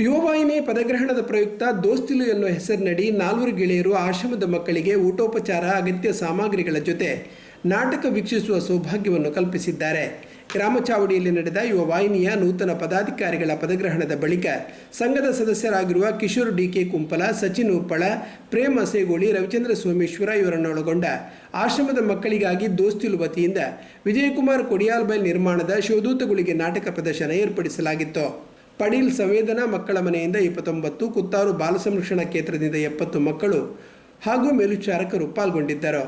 ಯುವವಾಹಿನಿ ಪದಗ್ರಹಣದ ಪ್ರಯುಕ್ತ ದೋಸ್ತಿಲು ಎನ್ನುವ ಹೆಸರಿನಡಿ 4 ಗೆಳೆಯರು ಆಶ್ರಮದ ಮಕ್ಕಳಿಗೆ ಊಟೋಪಚಾರ ಅಗತ್ಯ ಸಾಮಗ್ರಿಗಳ ಜೊತೆ ನಾಟಕ ವೀಕ್ಷಿಸುವ ಸೌಭಾಗ್ಯವನ್ನು ಕಲ್ಪಿಸಿದ್ದಾರೆ. ಗ್ರಾಮ ಚಾವಡಿಯಲ್ಲಿ ನಡೆದ ಯುವವಾಹಿನಿಯ ನೂತನ ಪದಾಧಿಕಾರಿಗಳ ಪದಗ್ರಹಣದ ಬಳಿಕ ಸಂಘದ ಸದಸ್ಯರಾಗಿರುವ ಕಿಶೋರ್ ಡಿಕೆ ಕುಂಪಲ, ಸಚಿನ್ ಉಪ್ಪಳ, ಪ್ರೇಮ್ ಅಸೇಗೋಳಿ, ರವಿಚಂದ್ರ ಸೋಮೇಶ್ವರ ಇವರನ್ನೊಳಗೊಂಡ ಆಶ್ರಮದ ಮಕ್ಕಳಿಗಾಗಿ ದೋಸ್ತಿಲು ವತಿಯಿಂದ ವಿಜಯಕುಮಾರ್ ಕೊಡಿಯಾಲ್ಬೈಲ್ ನಿರ್ಮಾಣದ ಶಿವದೂತಗಳಿಗೆ ನಾಟಕ ಪ್ರದರ್ಶನ ಏರ್ಪಡಿಸಲಾಗಿತ್ತು. ಪಡೀಲ್ ಸಂವೇದನಾ ಮಕ್ಕಳ ಮನೆಯಿಂದ 29, ಕುತ್ತಾರು ಬಾಲ ಸಂರಕ್ಷಣಾ ಕೇಂದ್ರದಿಂದ 70 ಮಕ್ಕಳು ಹಾಗೂ ಮೇಲ್ವಿಚಾರಕರು ಪಾಲ್ಗೊಂಡಿದ್ದರು.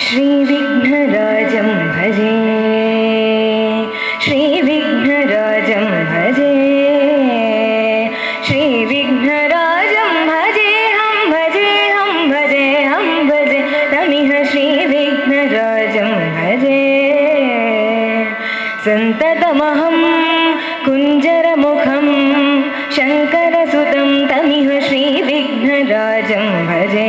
ಶ್ರೀ ವಿಘ್ನರಾಜಂ ಭಜೆ, ಶ್ರೀ ವಿಘ್ನರಾಜಂ ಭಜೆ, ಶ್ರೀ ವಿಘ್ನರಾಜಂ ಭಜೆ ಹಂ ಭಜೆ ಹಂ ಭಜೆ ಹಂ ಭಜೆ ತಮಿಹ ಶ್ರೀ ವಿಘ್ನರಾಜಂ ಭಜೆ. ಸಂತತಮಹಂ ಕುಂಜರಮುಖಂ ಶಂಕರಸುತಂ ತಮಿಹ ಶ್ರೀ ವಿಘ್ನರಾಜಂ ಭಜೆ.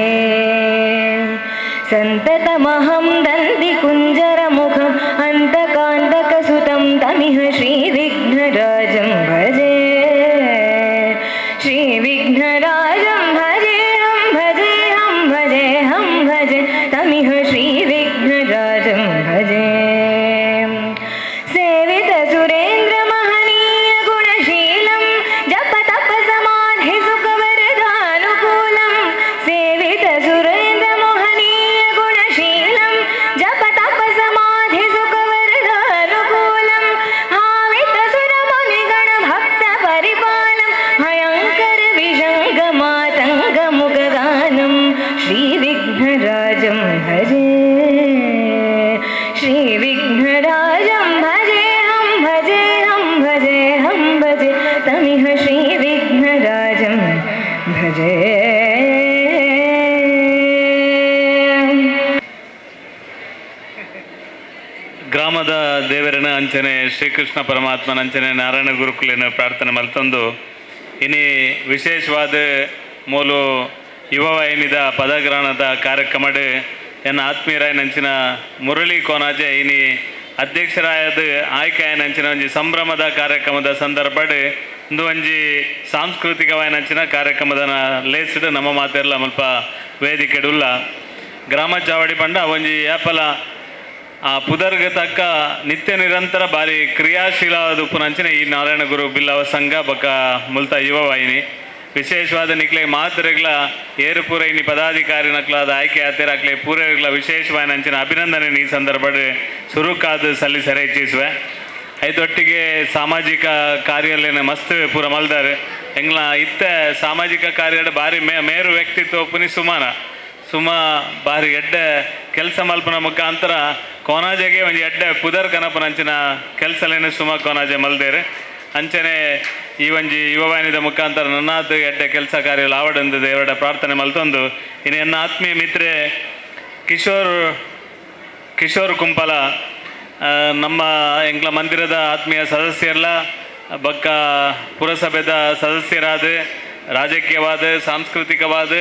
ಸಂತತಮಹಂ ದಂದಿ ಕುಂಜರಮುಖಂ ಅಂತಕಾಂತಕಸುತಂ ತಮಿಹ ಶ್ರೀ ವಿಘ್ನರಾಜಂ ಭಜೆ. ಶ್ರೀ ವಿಘ್ನರಾಜಂ ಭಜೆ ಹಂ ಭಜೆ ಹಂ ಭಜೆ ಹಂ ಭಜೆ ತಮಿಹ ಶ್ರೀ ವಿಘ್ನರಾಜಂ ಭಜೆ. ಸೇವಿತ ಸುರೇಂದ್ರ ಮಹನೀಯ ಗುಣಶೀಲಂ ಜಪ ತಪ ಸಮಾಧಿ ಸುಖ ವರದಾನುಕೂಲಂ. ಸೇವಿತ ಸುರೇಂದ್ರ ಮಹನೀಯ ಗುಣಶೀಲಂ ಜಪ ತಪ ಸಮಾಧಿ ಸುಖ ವರದಾನುಕೂಲಂ. ಹಾವಿತ ಸುರ ಮುನಿಗಣ ಭಕ್ತ ಪರಿಪಾಲಂ ಭಯಂಕರ ವಿಷಂಗ ಮಾತಂಗ ಮುಖಗಾನಂ. ಶ್ರೀ ವಿಘ್ನರಾಜಂ ಭಜೆ, ಶ್ರೀ ವಿಘ್ನರಾಜಂ ಭಜೆ ಹಂ ಭಜೆ ಹಂ ಭಜೆ ಹಂ ಭಜೆ ತಮಿಹ ಶ್ರೀ ವಿಘ್ನರಾಜಂ ಭಜೆ. ಗ್ರಾಮದ ದೇವರನ ಅಂಚನೆ ಶ್ರೀಕೃಷ್ಣ ಪರಮಾತ್ಮನ ಅಂಚನೆ ನಾರಾಯಣ ಗುರುಕುಲಿನ ಪ್ರಾರ್ಥನೆ ಮಲ್ತೊಂದು ಇನಿ ವಿಶೇಷವಾದ ಮೂಲು ಯುವವಾಹಿನಿದ ಪದಗ್ರಹಣದ ಕಾರ್ಯಕ್ರಮಡ್ ಎನ್ನ ಆತ್ಮೀಯರಾಯನಂಚಿನ ಮುರಳಿ ಕೋನಾಜೆ ಇನಿ ಅಧ್ಯಕ್ಷರಾಯದ ಆಯ್ಕೆಯಾಯನಂಚಿನ ಒಂಜಿ ಸಂಭ್ರಮದ ಕಾರ್ಯಕ್ರಮದ ಸಂದರ್ಭಡ್ ಇಂದು ಒಂಜಿ ಸಾಂಸ್ಕೃತಿಕವಾಯನಂಚಿನ ಕಾರ್ಯಕ್ರಮದ ಲೇಸಿಡ್ ನಮ್ಮ ಮಾತೆಲ್ಲ ಮಲ್ಪ ವೇದಿಕೆಡುಲ್ಲ ಗ್ರಾಮ ಚಾವಡಿ ಪಂಡ ಒಂಜಿ ಏಪಲ ಆ ಪುದರ್ಗ ತಕ್ಕ ನಿತ್ಯ ನಿರಂತರ ಬಾರಿ ಕ್ರಿಯಾಶೀಲವಾದ ಉಪುನಂಚಿನ ಈ ನಾರಾಯಣ ಗುರು ಬಿಲ್ಲವ ಸಂಘ ಬೊಕ್ಕ ಮುಲ್ತ ಯುವವಾಹಿನಿ ವಿಶೇಷವಾದ ನಿಕ್ಲೆ ಮಾತರೆಗ್ಲ ಏರು ಪೂರೈನಿ ಪದಾಧಿಕಾರಿ ನಕ್ಲಾದ ಆಯ್ಕೆ ಆತೇರ ಅಕ್ಲೆ ಪೂರೈಗ್ಲ ವಿಶೇಷವಾದ ನಂಚಿನ ಅಭಿನಂದನೆ ಈ ಸಂದರ್ಭಡ್ ಸುರುಕಾದ ಸಲ್ಲಿಸರೆ ಇಚ್ಛಿಸುವೆ. ಐದೊಟ್ಟಿಗೆ ಸಾಮಾಜಿಕ ಕಾರ್ಯಲೇನ ಮಸ್ತ್ ಪೂರ ಮಲ್ದಾರೆ ಎಂಗ್ಲ ಇತ್ತ ಸಾಮಾಜಿಕ ಕಾರ್ಯದ ಬಾರಿ ಮೇರು ವ್ಯಕ್ತಿತ್ವ ಪುನಿ ಸುಮ ಬಾರಿ ಎಡ್ಡೆ ಕೆಲಸ ಮಲ್ಪನ ಮುಖಾಂತರ ಕೋನಾಜೆಗೆ ಒಂದು ಎಡ್ಡೆ ಪುದರ್ ಕನಪನಂಚಿನ ಕೆಲಸಲೇನೆ ಸುಮ ಕೋನಾಜೆ ಮಲ್ದೇರೆ ಅಂಚನೆ ಈ ಒಂಜಿ ಯುವವಾಹಿನಿದ ಮುಖಾಂತರ ನನ್ನಾದ ಎಡ್ಡೆ ಕೆಲಸ ಕಾರ್ಯಗಳು ಆವಡಂದು ದೇವರ ಪ್ರಾರ್ಥನೆ ಮಲ್ತೊಂದು ಇನ್ನು ನನ್ನ ಆತ್ಮೀಯ ಮಿತ್ರೆ ಕಿಶೋರ್ ಕುಂಪಲ ನಮ್ಮ ಎಂಗ್ಲ ಮಂದಿರದ ಆತ್ಮೀಯ ಸದಸ್ಯರೆಲ್ಲ ಬಕ್ಕ ಪುರಸಭೆದ ಸದಸ್ಯರಾದ ರಾಜಕೀಯವಾದ ಸಾಂಸ್ಕೃತಿಕವಾದ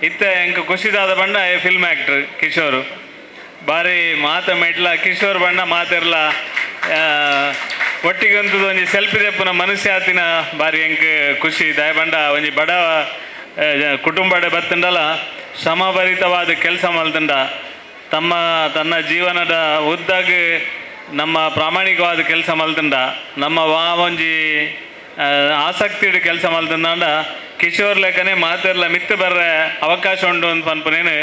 ಇತ್ತ ಎಂಕ ಖುಷಿದಾದ ಬಣ್ಣ ಫಿಲ್ಮ್ ಆ್ಯಕ್ಟ್ರ್ ಕಿಶೋರು ಬಾರಿ ಮಾತ ಮೆಟ್ಲ ಕಿಶೋರ್ ಬಣ್ಣ ಮಾತಿರ್ಲ ಒಟ್ಟಿಗೆ ಒಂದು ಒಂಜಿ ಸೆಲ್ಫಿ ತೆಪ್ಪುನ ಮನುಷ್ಯ ಆತಿನ ಬಾರಿ ಎಂಕ್ ಖುಷಿ ದಾಯ ಬಂಡ ಒಂಜಿ ಬಡ ಕುಟುಂಬಡ ಬತ್ತಂಡಲ ಶ್ರಮಭರಿತವಾದ ಕೆಲಸ ಮಲ್ತಂಡ ತನ್ನ ಜೀವನದ ಉದ್ದಾಗ ನಮ್ಮ ಪ್ರಾಮಾಣಿಕವಾದ ಕೆಲಸ ಮಲ್ತಂಡ ನಮ್ಮ ಒಂಜಿ ಆಸಕ್ತಿ ಕೆಲಸ ಮಲ್ತಂದಾಂಡ ಕಿಶೋರ್ ಲೆಕ್ಕನೆ ಮಾತಿರ್ಲ ಮಿತ್ತು ಬರ್ರೆ ಅವಕಾಶ ಉಂಟು ಅಂತ ಪನ್ಪನೇನು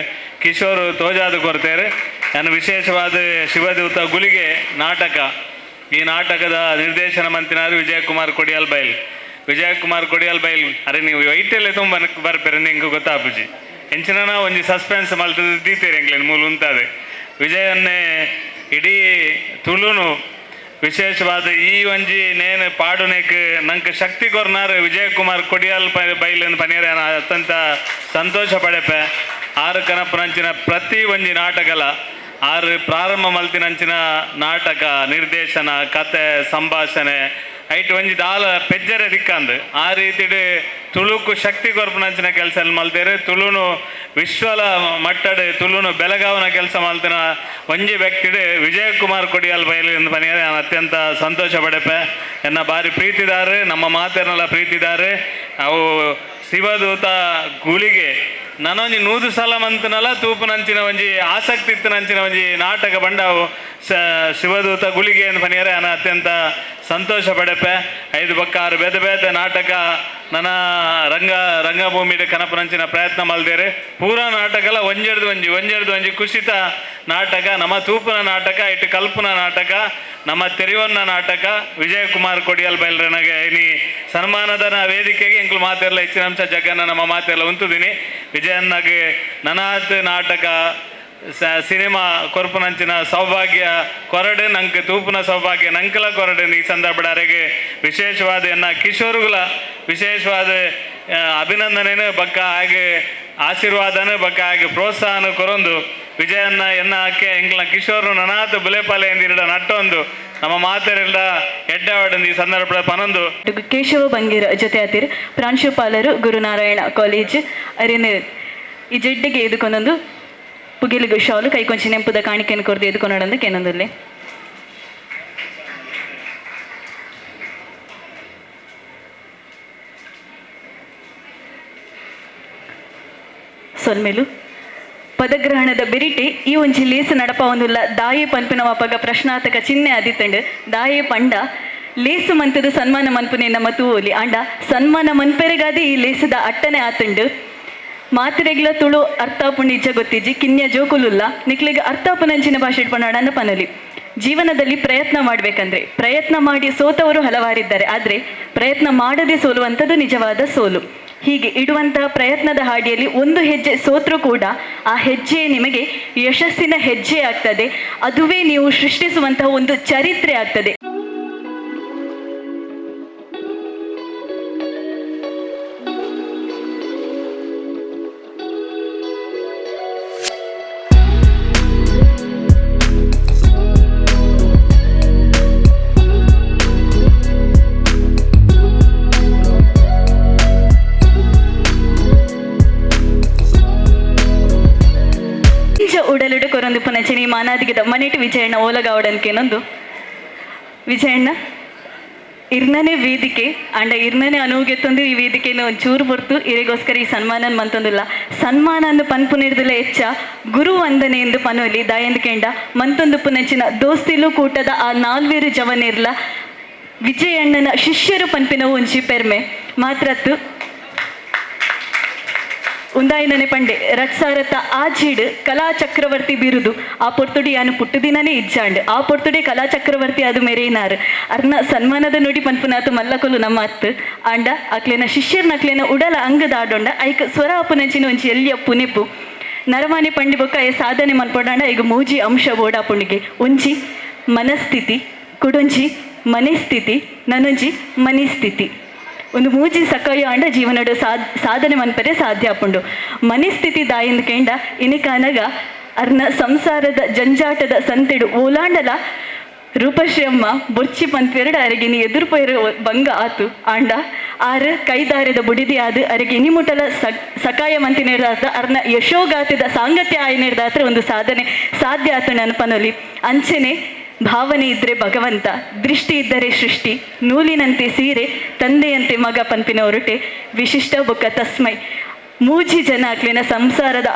ಕಿಶೋರ್ ತೋಜಾದ ಕೊಡ್ತೇವೆ. ನಾನು ವಿಶೇಷವಾದ ಶಿವದೂತ ಗುಲಿಗೆ ನಾಟಕ ಈ ನಾಟಕದ ನಿರ್ದೇಶನ ಮಂತ್ರಿನಾರು ವಿಜಯಕುಮಾರ್ ಕೊಡಿಯಾಲ್ಬೈಲ್ ಅರೆ ನೀವು ವೈಟಲ್ಲೇ ತುಂಬ ಬರ್ಪೇರೆ ನಿಂಗೆ ಗೊತ್ತಾಪುಜಿ ಎಂಚಿನ ಒಂಜಿ ಸಸ್ಪೆನ್ಸ್ ಮಲ್ತದ ದೀತೇರಿ ಎಂಗ್ಲೇನು ಮೂಲ ಉಂತಾದೆ ವಿಜಯನ್ನೇ ಇಡೀ ತುಳುನು ವಿಶೇಷವಾದ ಈ ಒಂಜಿ ನೇನು ಪಾಡುನೇಕ್ ನಂಗೆ ಶಕ್ತಿ ಕೊರ್ನಾರು ವಿಜಯಕುಮಾರ್ ಕೊಡಿಯಾಲ್ಬೈಲ್ ಪನಿಯರ ಅತ್ಯಂತ ಸಂತೋಷ ಪಡೆಪೆ ಆರು ಕನಪನಂಚಿನ ಪ್ರತಿ ಒಂಜಿ ನಾಟಕಲ ಆರು ಪ್ರಾರಂಭ ಮಲ್ತಿನಂಚಿನ ನಾಟಕ ನಿರ್ದೇಶನ ಕತೆ ಸಂಭಾಷಣೆ ಐಟ್ ಒಂಜಿ ದಾಲ ಪೆಜ್ಜರೆ ದಿಕ್ಕಂದು ಆ ರೀತಿಡ್ ತುಳುಕು ಶಕ್ತಿ ಕೊರ್ಪುನಂಚಿನ ಕೆಲಸ ಮಲ್ತೇರು. ತುಳುನು ವಿಶ್ವಲ ಮಟ್ಟಡ್ ತುಳುನು ಬೆಳಗಾವನ ಕೆಲಸ ಮಲ್ತಿನ ಒಂಜಿ ವ್ಯಕ್ತಿಡ್ ವಿಜಯಕುಮಾರ್ ಕೊಡಿಯಾಲ್ ಬಯಲು ಎಂದು ಪನಿಯರೆ ನಾನು ಅತ್ಯಂತ ಸಂತೋಷ ಪಡೆಪೆ. ಎನ್ನ ಬಾರಿ ಪ್ರೀತಿದಾರೆ, ನಮ್ಮ ಮಾತೇನೆಲ್ಲ ಪ್ರೀತಿದಾರೆ. ಅವು ಶಿವದೂತ ಗುಳಿಗೆ ನನೊಂಜಿ 100 ಸಲ ಮಂತನಲ್ಲ ತೂಪುನಂಚಿನ ಒಂಜಿ ಆಸಕ್ತಿ ಇತ್ತಿನಂಚಿನ ಒಂಜಿ ನಾಟಕ ಬಂಡಾವು ಶಿವದೂತ ಗುಳಿಗೆ ಎಂದು ಪನಿಯರೆ ನಾನು ಅತ್ಯಂತ ಸಂತೋಷ ಪಡೆಪೆ. 5 ಬಕ್ಕ 6 ಬೇತೆ ಬೇತೆ ನಾಟಕ ನನ್ನ ರಂಗಭೂಮಿಡ್ ಕನಪನಂಚಿನ ಪ್ರಯತ್ನ ಮಲ್ದೇರೆ. ಪೂರಾ ನಾಟಕಲ ಒಂಜೆಡ್ದು ಒಂಜಿ ಕುಶಿತ ನಾಟಕ, ನಮ್ಮ ತೂಪುನ ನಾಟಕ, ಇಟ್ಟು ಕಲ್ಪನ ನಾಟಕ, ನಮ್ಮ ತೆರಿವನ್ನ ನಾಟಕ. ವಿಜಯಕುಮಾರ್ ಕೊಡಿಯಾಲ್ ಬೈಲ್ರನಗೆ ಇನಿ ಸನ್ಮಾನದ ವೇದಿಕೆಗೆ ಎಂಕ್ಲು ಮಾತೆಲ್ಲ ಹೆಚ್ಚಿನ ಅಂಶ ಜಗನ್ನ ನಮ್ಮ ಮಾತೆಲ್ಲ ಉಂತುದಿನಿ. ವಿಜಯನ್ನಗೆ ನನಾತ್ ನಾಟಕ ಸಿನಿಮಾ ಕೊರ್ಪುನಂಚಿನ ಸೌಭಾಗ್ಯ ಕೊರಡು ನಂಗೆ ತೂಪುನ ಸೌಭಾಗ್ಯ ನಂಕಲ ಕೊರಡು ಈ ಸಂದರ್ಭಡಾರೆಗೆ ವಿಶೇಷವಾದ ಎನ್ನ ಕಿಶೋರುಗಳ ವಿಶೇಷವಾದ ಅಭಿನಂದನೆನು ಬಕ್ಕ ಹಾಗೆ ಆಶೀರ್ವಾದನು ಬಕ್ಕ ಹಾಗೆ ಪ್ರೋತ್ಸಾಹನ ಕೊರೊಂದು ವಿಜಯನ್ನ ಎನ್ನ ಆಕೆ ಎಂಕ್ಲ ಕಿಶೋರು ನನಾತ್ ಬುಲೆಪಾಲೆ ಎಂದಿರಡ ನಟ್ಟೊಂದು ನಮ್ಮ ಮಾತೆರೆಲ್ಲ ಎಡ್ಡವಾಡಂದು ಈ ಸಂದರ್ಭದ ಪನೊಂದು ಕೇಶವ ಬಂಗೀರ ಜೊತೆ ಆತಿರು ಪ್ರಾಂಶುಪಾಲರು ಗುರುನಾರಾಯಣ ಕಾಲೇಜ್ ಅರಿನ ಈ ಜಡ್ಡಿಗೆ ಎದುಕೊಂಡೊಂದು ಪುಗಿಲಿಗು ಶಾಲು ಕೈ ಕೊಂಚ ನೆಂಪುದ ಕಾಣಿಕೆಯನ್ನು ಕೊರದು ಎದುಕೊಂಡೊಂದು ಕೆನೊಂದುಲ್ಲೆ ಸೊಲ್ಮೇಲು ಪದಗ್ರಹಣದ ಬೆರಿಟೆ ಈ ಒಂಜಿ ಲೇಸು ನಡಪ ಒಂದುಲ್ಲ ದಾಯೆ ಪಂಪಿನ ವಾಪಗ ಪ್ರಶ್ನಾರ್ಥಕ ಚಿಹ್ನೆ ಆದಿತ್ತಂಡು ದಾಯೆ ಪಂಡ ಲೇಸು ಮಂತದ ಸನ್ಮಾನ ಮನ್ಪುನೆ ನಮ್ಮ ತೂಲಿ ಅಂಡ ಸನ್ಮಾನ ಮನ್ಪೆರೆಗಾದೆ ಈ ಲೇಸದ ಅಟ್ಟನೆ ಆತಂಡು ಮಾತಿರೆಗ್ಲ ತುಳು ಅರ್ಥಾಪುಂಡು ಇಜ್ಜ ಗೊತ್ತಿಜ್ಜಿ ಕಿನ್ಯ ಜೋಕುಲುಲ್ಲ ನಿಕ್ಲಿಗೆ ಅರ್ಥಾಪುನಂಚಿನ ಭಾಷೆ ಇಟ್ಕೊಂಡಾಡನ್ನ ಪನಲಿ. ಜೀವನದಲ್ಲಿ ಪ್ರಯತ್ನ ಮಾಡಬೇಕಂದ್ರೆ ಪ್ರಯತ್ನ ಮಾಡಿ ಸೋತವರು ಹಲವಾರಿದ್ದಾರೆ, ಆದರೆ ಪ್ರಯತ್ನ ಮಾಡದೆ ಸೋಲುವಂಥದ್ದು ನಿಜವಾದ ಸೋಲು. ಹೀಗೆ ಇಡುವಂತಹ ಪ್ರಯತ್ನದ ಹಾಡಿಯಲ್ಲಿ ಒಂದು ಹೆಜ್ಜೆ ಸೋತ್ರೂ ಕೂಡ ಆ ಹೆಜ್ಜೆ ನಿಮಗೆ ಯಶಸ್ಸಿನ ಹೆಜ್ಜೆ ಆಗ್ತದೆ. ಅದುವೇ ನೀವು ಸೃಷ್ಟಿಸುವಂತಹ ಒಂದು ಚರಿತ್ರೆ ಆಗ್ತದೆ. ಉಡಲುಡು ಕೊರೊಂದು ಪುನಚನಿ ಮಾನಾದಿಗದ ಮನೆಟು ವಿಜಯಣ್ಣ ಓಲಗಾವಡನ್ಕೇನೊಂದು ವಿಜಯಣ್ಣ ಇರ್ನನೆ ವೇದಿಕೆ ಅಂಡ ಇರ್ನನೆ ಅನುಗೆತ್ತೊಂದು ಈ ವೇದಿಕೆಯನ್ನು ಒಂಚೂರು ಹೊರ್ತು ಇರಿಗೋಸ್ಕರ ಈ ಸನ್ಮಾನ ಮಂತೊಂದಿಲ್ಲ ಸನ್ಮಾನ ಅಂದು ಪನ್ಪುನಿರ್ದಿಲ್ಲ ಹೆಚ್ಚ ಗುರು ವಂದನೆ ಎಂದು ಪನೊಲಿ ದಾಯಂದು ಕೇಂಡ ಮಂತೊಂದು ಪುನಚಿನ ದೋಸ್ತಿಲು ಕೂಟದ ಆ 4 ಜವನಿರ್ಲ ವಿಜಯಣ್ಣನ ಶಿಷ್ಯರು ಪನ್ಪಿನ ಒಂಚಿ ಪೆರ್ಮೆ ಮಾತ್ರತ್ತು ಉಂದಾಯಿನನೆ ಪಂಡೆ ರಟ್ಸಾರತ ಆಜೀಡ್ ಕಲಾ ಚಕ್ರವರ್ತಿ ಬಿರುದು ಆ ಪೊರ್ತುಡಿ ಯಾನು ಪುಟ್ಟದಿನನೇ ಇಜ್ಜಾಂಡ್ ಆ ಪೊರ್ತುಡಿ ಕಲಾ ಚಕ್ರವರ್ತಿ ಅದು ಮೆರೇನಾರ್ ಅರ್ನ ಸನ್ಮಾನದ ನುಡಿ ಪನ್ಪುನಾತು ಮಲ್ಲಕೊಲು ನಮ್ಮ ಅತ್ತು ಆಂಡ ಅಕ್ಲೇನ ಶಿಷ್ಯರ್ನ ಅಕ್ಲೇನ ಉಡಲ ಅಂಗದ ಆಡೊಂಡ ಐಕ್ ಸ್ವರ ಅಪ್ಪುನಂಚಿನ ಒಂಚಿ ಎಲ್ಲಿಯ ಪುನೆಪು ನರವಾಣಿ ಪಂಡಿ ಬೊಕ್ಕ ಐ ಸಾಧನೆ ಮನ್ಪೊಂಡ ಈಗ ಮೂಜಿ ಅಂಶ ಓಡಾಪುಂಡಿಗೆ ಒಂಜಿ ಮನಸ್ಥಿತಿ ಕುಡೊಂಜಿ ಮನೆಸ್ಥಿತಿ ನನೊಂಜಿ ಮನಿಸ್ಥಿತಿ ಒಂದು ಮೂಜಿ ಸಕಾಯ ಅಂಡ ಜೀವನಡು ಸಾಧನೆ ಮನ್ಪರೆ ಸಾಧ್ಯ ಆಪುಂಡು. ಮನೆಸ್ಥಿತಿ ದಾಯಿಂದ ಕೇಂಡ ಇನಿಕಾನಗ ಅರ್ನ ಸಂಸಾರದ ಜಂಜಾಟದ ಸಂತೆಡು ಓಲಾಂಡಲ ರೂಪಶ್ರೀಯಮ್ಮ ಬೊರ್ಚಿ ಪಂತ್ವೆರಡು ಅರಗಿನಿ ಎದುರು ಪೈರು ಬಂಗ ಆತು ಆಂಡ ಆರು ಕೈದಾರದ ಬುಡಿದಿ ಆದು ಅರಗೆ ಇನಿಮುಟಲ ಸಕಾಯ ಮಂತಿನಿರ್ದಾತ ಅರ್ನ ಯಶೋಗಾತದ ಸಾಂಗತ್ಯ ಆಯ್ನಿರ್ದಾತ್ರ ಒಂದು ಸಾಧನೆ ಸಾಧ್ಯ ಆತು ನೆನಪನೊಲಿ ಅಂಚನೆ ಭಾವನೆ ಇದ್ದರೆ ಭಗವಂತ, ದೃಷ್ಟಿ ಇದ್ದರೆ ಸೃಷ್ಟಿ, ನೂಲಿನಂತೆ ಸೀರೆ, ತಂದೆಯಂತೆ ಮಗ ಪಂಪಿನ ಹೊರಟೆ ವಿಶಿಷ್ಟ ಬೊಕ್ಕ ತಸ್ಮೈ ಮೂಜಿ ಜನ ಆಕ್ಲಿನ ಸಂಸಾರದ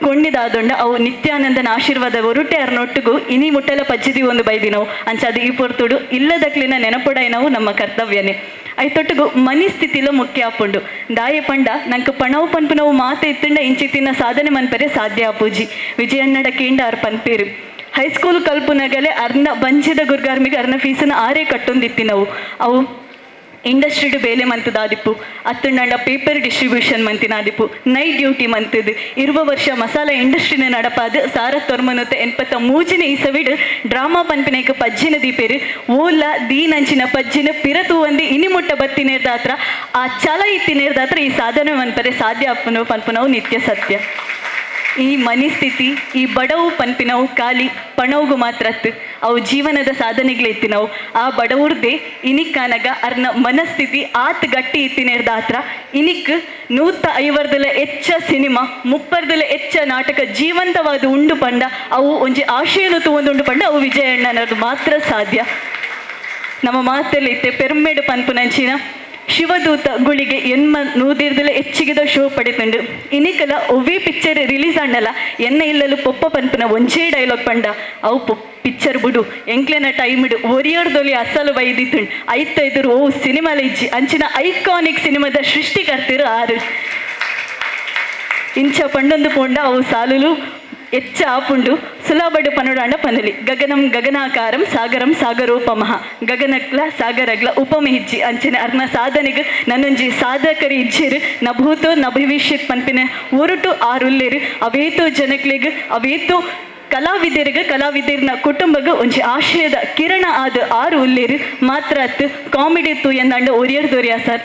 ಕೊಂಡಿದಾದೊಂಡ ಅವು ನಿತ್ಯಾನಂದನ ಆಶೀರ್ವಾದ ಹೊರಟೆ ಅರ್ನೊಟ್ಟಿಗೂ ಇನಿ ಮುಟ್ಟಲ ಪಜ್ಜಿದಿ ಒಂದು ಬೈದಿನವು ಅಂಚಾದ ಈ ಪೊರ್ತುಡು ಇಲ್ಲದಕ್ಲಿನ ನೆನಪುಡೈನವು ನಮ್ಮ ಕರ್ತವ್ಯನೇ ಐತೊಟ್ಟಿಗೂ ಮನಿಸ್ಥಿತಿలో ಮುಖ್ಯ ಆಪುಂಡು ದಾಯ ಪಂಡ ನಂಗೆ ಪಣವು ಪನ್ಪುನವು ಮಾತೆ ಇತ್ತಂಡ ಇಂಚಿತ್ತಿನ ಸಾಧನೆ ಮನ್ಪರೆ ಸಾಧ್ಯ ಆಪೂಜಿ ವಿಜಯಣ್ಣಡ ಕೇಂಡ ಆರ್ ಪನ್ಪೇರು ಹೈಸ್ಕೂಲ್ ಕಲ್ಪುನಗಲೆ ಅರ್ನ ಬಂಜಿದ ಗುರ್ಗಾರ್ಮಿಗೆ ಅರ್ನ ಫೀಸನ್ನ ಆರೇ ಕಟ್ಟೊಂದಿತ್ತಿನವು ಅವು ಇಂಡಸ್ಟ್ರಿಡ್ ಬೇಲೆ ಮಂತದಾದಿಪ್ಪು ಅತ್ತುಂಡ ಪೇಪರ್ ಡಿಸ್ಟ್ರಿಬ್ಯೂಷನ್ ಮಂತಿನಾದಿಪ್ಪು ನೈಟ್ ಡ್ಯೂಟಿ ಮಂತದು 20 ವರ್ಷ ಮಸಾಲ ಇಂಡಸ್ಟ್ರಿನ ನಡಪಾದು ಸಾರ ತೊರ್ಮನತೆ 83 ಇಸವಿಡ್ ಡ್ರಾಮಾ ಪನ್ಪಿನೈಕ ಪಜ್ಜಿನ ದೀಪೇರು ಓಲ ದೀನಂಚಿನ ಪಜ್ಜಿನ ಪಿರತು ಒಂದು ಇನಿಮುಟ್ಟ ಬತ್ತಿನೇರ್ದಾತ್ರ ಆ ಛಲ ಇತ್ತಿನೇರ್ದಾತ್ರ ಈ ಸಾಧನೆ ಮನ್ಪರೆ ಸಾಧ್ಯ ಅಪ್ಪನು ಪನ್ಪುನವು ನಿತ್ಯ ಸತ್ಯ. ಈ ಮನಿಸ್ಥಿತಿ ಈ ಬಡವು ಪನ್ಪಿನವು ಖಾಲಿ ಪಣವುಗು ಮಾತ್ರ ಅವು ಜೀವನದ ಸಾಧನೆಗಳು ಎತ್ತಿನವು ಆ ಬಡವ್ರದ್ದೇ ಇನಿಕ್ಕಾನಗ ಅರ್ನ ಮನಸ್ಥಿತಿ ಆತ್ ಗಟ್ಟಿ ಇತ್ತಿನೇರ್ದ ಹತ್ರ ಇನಿಕ್ 150 ಹೆಚ್ಚ ಸಿನಿಮಾ 30 ಹೆಚ್ಚ ನಾಟಕ ಜೀವಂತವಾದ ಉಂಡು ಪಂಡ ಅವು ಒಂಜಿ ಆಶಯನು ತಗೊಂಡುಂಡು ಪಂಡ ಅವು ವಿಜಯಣ್ಣ ಅನ್ನೋದು ಮಾತ್ರ ಸಾಧ್ಯ. ನಮ್ಮ ಮಾತಲ್ಲಿ ಇತ್ತೆ ಪೆರ್ಮೆಡು ಪನ್ಪುನಂಚಿನ ಶಿವದೂತ ಗುಳಿಗೆ ಎನ್ಮ 100 ಹೆಚ್ಚಿಗೆದ ಶೋ ಪಡಿತಂಡು ಇನಿಕಲ ಒವ್ವೇ ಪಿಕ್ಚರ್ ರಿಲೀಸ್ ಆಂಡಲ್ಲ ಎನ್ನ ಇಲ್ಲಲು ಪೊಪ್ಪ ಪನ್ಪುನ ಒಂಚೇ ಡೈಲಾಗ್ ಪಂಡ ಅವು ಪಿಕ್ಚರ್ ಬಿಡು ಎಂಕ್ಲೆನ ಟೈಮ್ ಇಡು ಒರಿಯರ್ದೊಲಿ ಅಸಲು ಬೈದಿತ್ತುಂಡು ಐತ ಎದುರು ಓ ಸಿನಿಮಾಲ ಇಜ್ಜಿ ಅಂಚಿನ ಐಕಾನಿಕ್ ಸಿನಿಮಾದ ಸೃಷ್ಟಿಕರ್ತರು ಆರು ಇಂಚ ಪಂಡೊಂದು ಪೋಂಡ ಅವು ಸಾಲುಲು ಹೆಚ್ಚ ಆಪುಂಡು ಸುಲಭಡು ಪನುಡಾಂಡ ಪನಲಿ ಗಗನಂ ಗಗನಾಕಾರಂ ಸಾಗರಂ ಸಾಗರೋಪಮಃ ಗಗನಕ್ಲ ಸಾಗರಗ್ಲ ಉಪಮ ಹಿಜ್ಜಿ ಅಂಚಿನ ಅರ್ನ ಸಾಧನೆಗೆ ನನ್ನೊಂಜಿ ಸಾಧಕರಿ ಇಜ್ಜಿರು ನ ಭೂತೋ ನ ಭವಿಷ್ಯತ್ ಪನ್ಪಿನ ಉರುಟು ಆರುಲ್ಲೇರು ಅವೇತೋ ಜನಕ್ಲಿಗೆ ಅವೇತೋ ಕಲಾವಿದರಿನ ಕುಟುಂಬಗ ಒಂಜಿ ಆಶಯದ ಕಿರಣ ಆದ ಆರು ಉಲ್ಲೇರು ಮಾತ್ರ ಕಾಮಿಡಿ ತು ಎಂದಾಂಡ ಒರಿಯರ್ದೊರಿಯ ಸರ್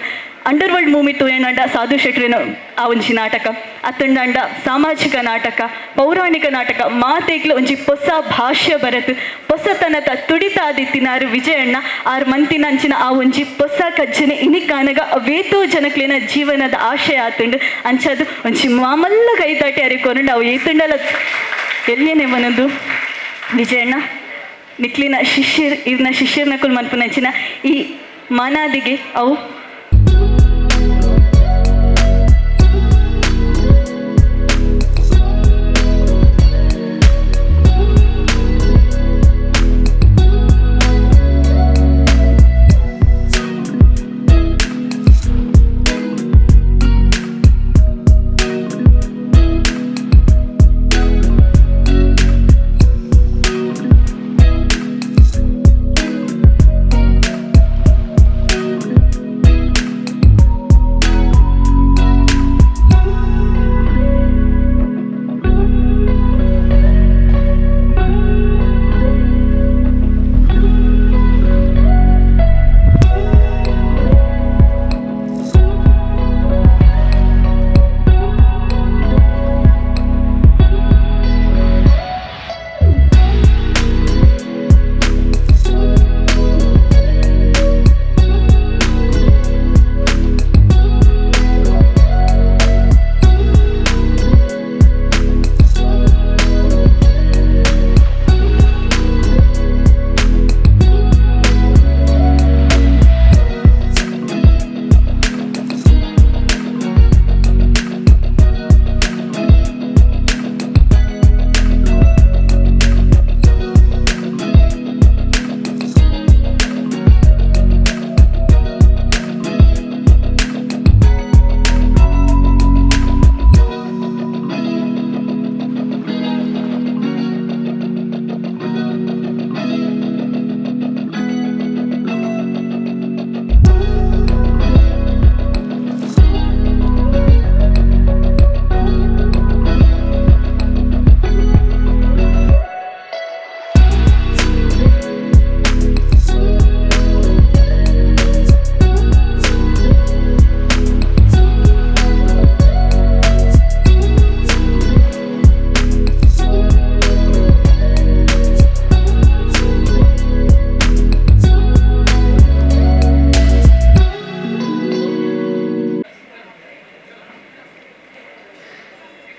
ಅಂಡರ್ವರ್ಲ್ಡ್ ಮೂವಿ ತೂಯಂಡ ಸಾಧು ಶೆಟ್ರಿನ ಆ ಒಂಜಿ ನಾಟಕ ಅತ್ತಂಡಾಂಡ ಸಾಮಾಜಿಕ ನಾಟಕ ಪೌರಾಣಿಕ ನಾಟಕ ಮಾತೇಗ್ಲ ಒಂಜಿ ಹೊಸ ಭಾಷ್ಯ ಬರತ್ ಹೊಸತನದ ತುಡಿತ ಆದಿತ್ತಿನಾರು ವಿಜಯಣ್ಣ ಆರು ಮಂತಿನ ಅಂಚಿನ ಆ ಒಂಜಿ ಹೊಸ ಕಜ್ಜನೆ ಇನಿಕಾನಗ ಅವೇತೋ ಜನಕ್ಲಿನ ಜೀವನದ ಆಶಯ ಆತುಂಡು ಅಂಚದು ಒಂಜಿ ಮಾಮಲ್ಲ ಕೈತಾಟಿ ಅರಿಕೊಂಡು ಅವು ಏತುಂಡಲ ಎಲ್ಲಿಯೇ ಮನದು ವಿಜಯಣ್ಣ ನಿಕ್ಲಿನ ಶಿಷ್ಯರ್ನ ಕುಲ್ ಮನ್ಪುನಂಚಿನ ಈ ಮಾನಾದಿಗೆ ಅವು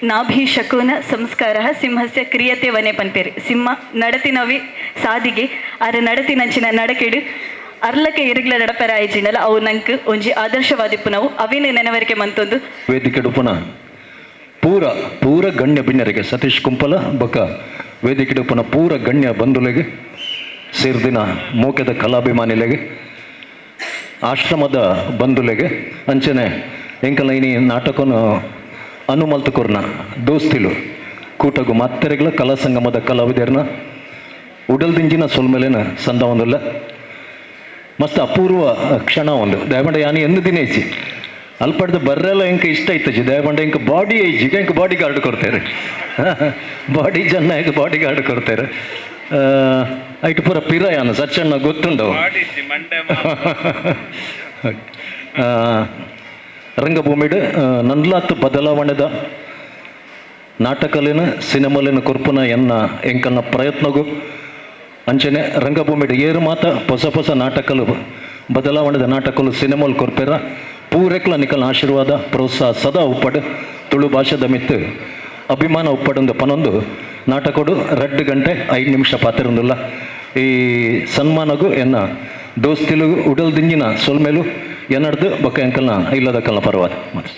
ನಾಭಿ ಶಕುನ ಸಂಸ್ಕಾರ ಸಿಂಹಸ್ಯ ಕ್ರಿಯತೆ ವನೆ ಪನ್ಪೇರಿ ಸಿಂಹ ನಡತಿನವಿ ಸಾದಿಗೆ ಅರ ನಡತಿನಂಚಿನ ನಡಕೆಡು ಅರ್ಲಕ್ಕೆ ಇರುಗ್ಲ ನಡಪರ ಆಯ್ಜಿಂಡಲ ಅವು ನಂಗೆ ಒಂಜಿ ಆದರ್ಶವಾದಿಪ್ಪು ನಾವು ಅವಿನ ನೆನವರಿಕೆ ಮಂತೊಂದು ವೇದಿಕೆ ಡುಪುನ ಪೂರ ಪೂರ ಗಣ್ಯ ಬಿಣ್ಣರಿಗೆ ಸತೀಶ್ ಕುಂಪಲ ಬೊಕ್ಕ ವೇದಿಕೆ ಡುಪುನ ಪೂರ ಗಣ್ಯ ಬಂಧುಲೆಗೆ ಸೇರ್ದಿನ ಮೋಕೆದ ಕಲಾಭಿಮಾನಿಲೆಗೆ ಆಶ್ರಮದ ಬಂಧುಲೆಗೆ ಅಂಚನೆ ಎಂಕಲ ಇನಿ ನಾಟಕನು ಅನುಮಲ್ತುಕೊರ್ನ ದೋಸ್ತಿಲು ಕೂಟಗು ಮತ್ತೆರೆಗಳ ಕಲಾ ಸಂಗಮದ ಕಲಾವಿದರನ್ನ ಉಡಲ್ದಿಂಜಿನ ಸೊಲ್ಮೇಲೆನ ಸಂದ ಒಂದಲ್ಲ ಮಸ್ತ್ ಅಪೂರ್ವ ಕ್ಷಣ ಒಂದು ದಯಮಾಡಿ ಯಾನಿ ಎಂದು ದಿನ ಐಚಿ ಅಲ್ಪಡ್ದು ಬರ್ರೆಲ್ಲ ಎಂಕ ಇಷ್ಟ ಇತ್ತಜಿ ದಯಮಾಡಿ ಎಂಕ ಬಾಡಿ ಐಜಿಗೆ ಎಂಕ ಬಾಡಿ ಗಾರ್ಡ್ ಕೊಡ್ತಾರೆ ಬಾಡಿ ಜನ ಎಂಕ ಬಾಡಿ ಗಾರ್ಡ್ ಕೊಡ್ತಾರೆ ಐಟು ಪೂರ ಪಿರಾಯನ ಸಚ್ಚಣ್ಣ ಗೊತ್ತುಂಡವು ರಂಗಭೂಮಿಡ್ ನನ್ಲಾತ್ ಬದಲಾವಣೆದ ನಾಟಕಲಿನ ಸಿನಿಮಾಲಿನ ಕೊರ್ಪುನ ಎನ್ನ ಎಂಕಲ್ನ ಪ್ರಯತ್ನಗೂ ಅಂಚನೆ ರಂಗಭೂಮಿಡ್ ಏರು ಮಾತ ಹೊಸ ಹೊಸ ನಾಟಕಲು ಬದಲಾವಣೆದ ನಾಟಕಲು ಸಿನಿಮಾಲು ಕೊರ್ಪೆರ ಪೂರೆಕ್ಲ ನಿಕಲ್ನ ಆಶೀರ್ವಾದ ಪ್ರೋತ್ಸಾಹ ಸದಾ ಉಪ್ಪಡು ತುಳು ಭಾಷೆದ ಮಿತ್ತು ಅಭಿಮಾನ ಉಪ್ಪಡೊಂದು ಪನೊಂದು ನಾಟಕಡು 2 ಗಂಟೆ 5 ನಿಮಿಷ ಪಾತಿರೊಂದುಲ್ಲ ಈ ಸನ್ಮಾನಗೂ ಎನ್ನ ದೋಸ್ತಿಲು ಉಡಲ್ ದಿಂಜಿನ ಸೊಲ್ಮೇಲು ಎನ್ನಡ್ದು ಬೊಕ್ಕ ಎಂಕಲ್ನ ಇಲ್ಲದ ಕಲ್ನ ಪರವಾದ ಮತ್ತೆ